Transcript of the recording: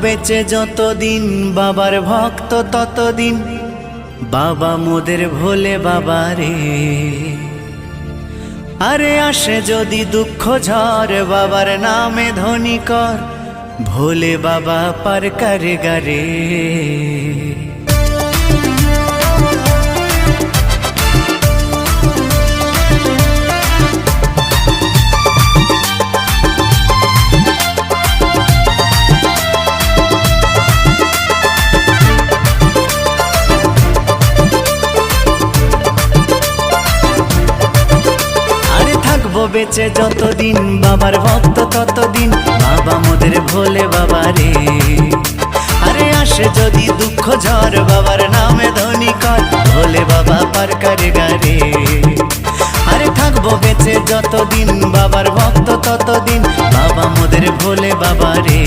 বেঁচে যতদিন বাবার ভক্ত ততদিন, বাবা মোদের ভোলে বাবা রে। আরে আসে যদি দুঃখ ঝড়, বাবার নামে ধ্বনি কর, ভোলে বাবা পার করে গারে। বেঁচে যতদিন বাবার ভক্ত ততদিন, বাবা মোদের ভোলে বাবা রে। আরে আসে যদি দুঃখ ঝড়, বাবার নামে ধ্বনি কর, ভোলে বাবা পার করে গারে। আরে থাকবো বেঁচে যতদিন বাবার ভক্ত ততদিন, বাবা মোদের ভোলে বাবা রে।